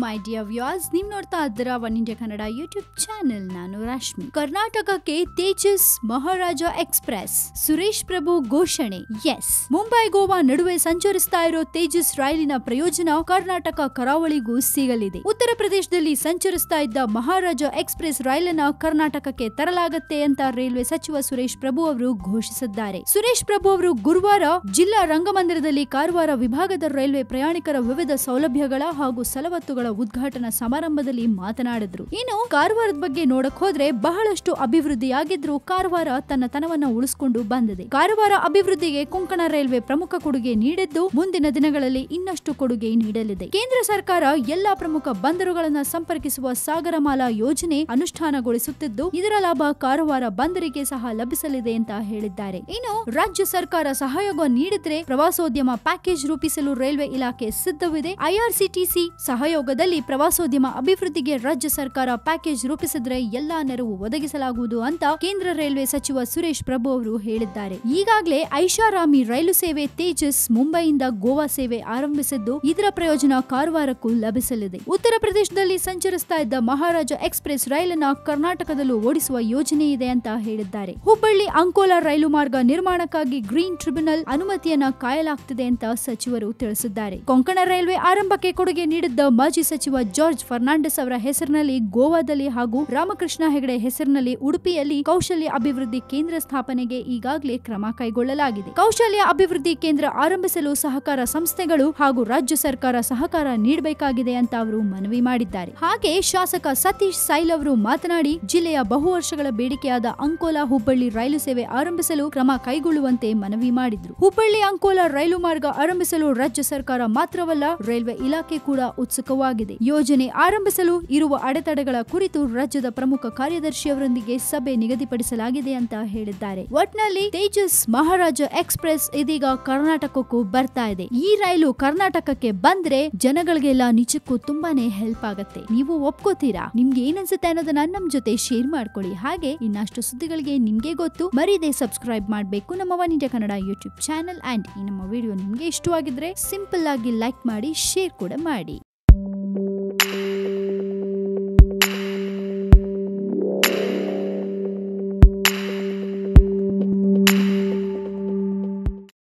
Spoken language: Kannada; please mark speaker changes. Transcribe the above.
Speaker 1: ಮೈ ಡಿಯರ್ ವ್ಯೂಯರ್ಸ್, ನೀವು ನೋಡ್ತಾ ಇದ್ದೀರಾ one India Kannada YouTube channel. ನಾನು ರಾಶ್ಮಿ. ಕರ್ನಾಟಕಕ್ಕೆ ತೇಜಸ್ ಮಹಾರಾಜ ಎಕ್ಸ್ಪ್ರೆಸ್, ಸುರೇಶ್ ಪ್ರಭು ಘೋಷಣೆ. ಎಸ್, ಮುಂಬೈ ಗೋವಾ ನಡುವೆ ಸಂಚರಿಸ್ತಾ ಇರೋ ತೇಜಸ್ ರೈಲಿನ ಪ್ರಯೋಜನ ಕರ್ನಾಟಕ ಕರಾವಳಿಗೂ ಸಿಗಲಿದೆ. ಉತ್ತರ ಪ್ರದೇಶದಲ್ಲಿ ಸಂಚರಿಸ್ತಾ ಇದ್ದ ಮಹಾರಾಜ ಎಕ್ಸ್ಪ್ರೆಸ್ ರೈಲನ್ನ ಕರ್ನಾಟಕಕ್ಕೆ ತರಲಾಗುತ್ತೆ ಅಂತ ರೈಲ್ವೆ ಸಚಿವ ಸುರೇಶ್ ಪ್ರಭು ಅವರು ಘೋಷಿಸಿದ್ದಾರೆ. ಸುರೇಶ್ ಪ್ರಭು ಅವರು ಗುರುವಾರ ಜಿಲ್ಲಾ ರಂಗಮಂದಿರದಲ್ಲಿ ಕಾರವಾರ ವಿಭಾಗದ ರೈಲ್ವೆ ಪ್ರಯಾಣಿಕರ ವಿವಿಧ ಸೌಲಭ್ಯಗಳ ಹಾಗೂ ಸವಲತ್ತುಗಳ ಉದ್ಘಾಟನಾ ಸಮಾರಂಭದಲ್ಲಿ ಮಾತನಾಡಿದ್ರು. ಇನ್ನು ಕಾರವಾರದ ಬಗ್ಗೆ ನೋಡಕ್ ಹೋದ್ರೆ ಬಹಳಷ್ಟು ಅಭಿವೃದ್ಧಿಯಾಗಿದ್ರು ಕಾರವಾರ ತನ್ನ ತನವನ್ನ ಉಳಿಸಿಕೊಂಡು ಬಂದಿದೆ. ಕಾರವಾರ ಅಭಿವೃದ್ಧಿಗೆ ಕೊಂಕಣ ರೈಲ್ವೆ ಪ್ರಮುಖ ಕೊಡುಗೆ ನೀಡಿದ್ದು ಮುಂದಿನ ದಿನಗಳಲ್ಲಿ ಇನ್ನಷ್ಟು ಕೊಡುಗೆ ನೀಡಲಿದೆ. ಕೇಂದ್ರ ಸರ್ಕಾರ ಎಲ್ಲಾ ಪ್ರಮುಖ ಬಂದರುಗಳನ್ನ ಸಂಪರ್ಕಿಸುವ ಸಾಗರಮಾಲಾ ಯೋಜನೆ ಅನುಷ್ಠಾನಗೊಳಿಸುತ್ತಿದ್ದು ಇದರ ಲಾಭ ಕಾರವಾರ ಬಂದರಿಗೆ ಸಹ ಲಭಿಸಲಿದೆ ಅಂತ ಹೇಳಿದ್ದಾರೆ. ಇನ್ನು ರಾಜ್ಯ ಸರ್ಕಾರ ಸಹಯೋಗ ನೀಡಿದ್ರೆ ಪ್ರವಾಸೋದ್ಯಮ ಪ್ಯಾಕೇಜ್ ರೂಪಿಸಲು ರೈಲ್ವೆ ಇಲಾಖೆ ಸಿದ್ಧವಿದೆ. ಐಆರ್ಸಿಟಿಸಿ ಸಹಯೋಗದಲ್ಲಿ ಪ್ರವಾಸೋದ್ಯಮ ಅಭಿವೃದ್ಧಿಗೆ ರಾಜ್ಯ ಸರ್ಕಾರ ಪ್ಯಾಕೇಜ್ ರೂಪಿಸಿದ್ರೆ ಎಲ್ಲಾ ನೆರವು ಒದಗಿಸಲಾಗುವುದು ಅಂತ ಕೇಂದ್ರ ರೈಲ್ವೆ ಸಚಿವ ಸುರೇಶ್ ಪ್ರಭು ಅವರು ಹೇಳಿದ್ದಾರೆ. ಈಗಾಗಲೇ ಐಷಾರಾಮಿ ರೈಲು ಸೇವೆ ತೇಜಸ್ ಮುಂಬೈಯಿಂದ ಗೋವಾ ಸೇವೆ ಆರಂಭಿಸಿದ್ದು ಇದರ ಪ್ರಯೋಜನ ಕಾರವಾರಕ್ಕೂ ಲಭಿಸಲಿದೆ. ಉತ್ತರ ಪ್ರದೇಶದಲ್ಲಿ ಸಂಚರಿಸ್ತಾ ಇದ್ದ ಮಹಾರಾಜ ಎಕ್ಸ್ಪ್ರೆಸ್ ರೈಲನ್ನ ಕರ್ನಾಟಕದಲ್ಲೂ ಓಡಿಸುವ ಯೋಜನೆ ಇದೆ ಅಂತ ಹೇಳಿದ್ದಾರೆ. ಹುಬ್ಬಳ್ಳಿ ಅಂಕೋಲಾ ರೈಲು ಮಾರ್ಗ ನಿರ್ಮಾಣಕ್ಕಾಗಿ ಗ್ರೀನ್ ಟ್ರಿಬ್ಯುನಲ್ ಅನುಮತಿಯನ್ನ ಕಾಯಲಾಗುತ್ತಿದೆ ಅಂತ ಸಚಿವರು ತಿಳಿಸಿದ್ದಾರೆ. ಕೊಂಕಣ ರೈಲ್ವೆ ಆರಂಭಕ್ಕೆ ಕೊಡುಗೆ ನೀಡಿದ್ದ ಮಾಜಿ ಸಚಿವ ಜಾರ್ಜ್ ಫರ್ನಾಂಡಿಸ್ ಅವರ ಹೆಸರಿನಲ್ಲಿ ಗೋವಾದಲ್ಲಿ ಹಾಗೂ ರಾಮಕೃಷ್ಣ ಹೆಗಡೆ ಹೆಸರಿನಲ್ಲಿ ಉಡುಪಿಯಲ್ಲಿ ಕೌಶಲ್ಯ ಅಭಿವೃದ್ಧಿ ಕೇಂದ್ರ ಸ್ಥಾಪನೆಗೆ ಈಗಾಗಲೇ ಕ್ರಮ ಕೈಗೊಳ್ಳಲಾಗಿದೆ. ಕೌಶಲ್ಯ ಅಭಿವೃದ್ಧಿ ಕೇಂದ್ರ ಆರಂಭಿಸಲು ಸಹಕಾರ ಸಂಸ್ಥೆಗಳು ಹಾಗೂ ರಾಜ್ಯ ಸರ್ಕಾರ ಸಹಕಾರ ನೀಡಬೇಕಾಗಿದೆ ಅಂತ ಅವರು ಮನವಿ ಮಾಡಿದ್ದಾರೆ. ಹಾಗೆ ಶಾಸಕ ಸತೀಶ್ ಸೈಲ್ ಅವರು ಮಾತನಾಡಿ ಜಿಲ್ಲೆಯ ಬಹುವರ್ಷಗಳ ಬೇಡಿಕೆಯಾದ ಅಂಕೋಲಾ ಹುಬ್ಬಳ್ಳಿ ರೈಲು ಸೇವೆ ಆರಂಭಿಸಲು ಕ್ರಮ ಕೈಗೊಳ್ಳುವಂತೆ ಮನವಿ ಮಾಡಿದ್ರು. ಹುಬ್ಬಳ್ಳಿ ಅಂಕೋಲಾ ರೈಲು ಮಾರ್ಗ ಆರಂಭಿಸಲು ರಾಜ್ಯ ಸರ್ಕಾರ ಮಾತ್ರವಲ್ಲ ರೈಲ್ವೆ ಇಲಾಖೆ ಕೂಡ ಉತ್ಸುಕವಾಗಿದೆ. ಯೋಜನೆ ಆರಂಭಿಸಲು ಇರುವ ಅಡೆತಡೆಗಳ ಕುರಿತು ರಾಜ್ಯದ ಪ್ರಮುಖ ಕಾರ್ಯದರ್ಶಿಯವರೊಂದಿಗೆ ಸಭೆ ನಿಗದಿಪಡಿಸಲಾಗಿದೆ ಅಂತ ಹೇಳಿದ್ದಾರೆ. ಒಟ್ನಲ್ಲಿ ತೇಜಸ್ ಮಹಾರಾಜ ಎಕ್ಸ್ಪ್ರೆಸ್ ಇದೀಗ ಕರ್ನಾಟಕಕ್ಕೂ ಬರ್ತಾ ಇದೆ. ಈ ರೈಲು ಕರ್ನಾಟಕಕ್ಕೆ ಬಂದ್ರೆ ಜನಗಳಿಗೆಲ್ಲ ನಿಜಕ್ಕೂ ತುಂಬಾನೇ ಹೆಲ್ಪ್ ಆಗತ್ತೆ. ನೀವು ಒಪ್ಕೋತೀರಾ? ನಿಮ್ಗೆ ಏನನ್ಸುತ್ತೆ ಅನ್ನೋದನ್ನ ನಮ್ ಜೊತೆ ಶೇರ್ ಮಾಡ್ಕೊಳ್ಳಿ. ಹಾಗೆ ಇನ್ನಷ್ಟು ಸುದ್ದಿಗಳಿಗೆ ನಿಮ್ಗೆ ಗೊತ್ತು ಮರೀದೆ ಸಬ್ಸ್ಕ್ರೈಬ್ ಮಾಡಬೇಕು ನಮ್ಮ one India Kannada YouTube channel. And ಈ ನಮ್ಮ ವಿಡಿಯೋ ನಿಮ್ಗೆ ಇಷ್ಟವಾಗಿದ್ರೆ ಸಿಂಪಲ್ ಆಗಿ ಲೈಕ್ ಮಾಡಿ, ಶೇರ್ ಕೂಡ ಮಾಡಿ.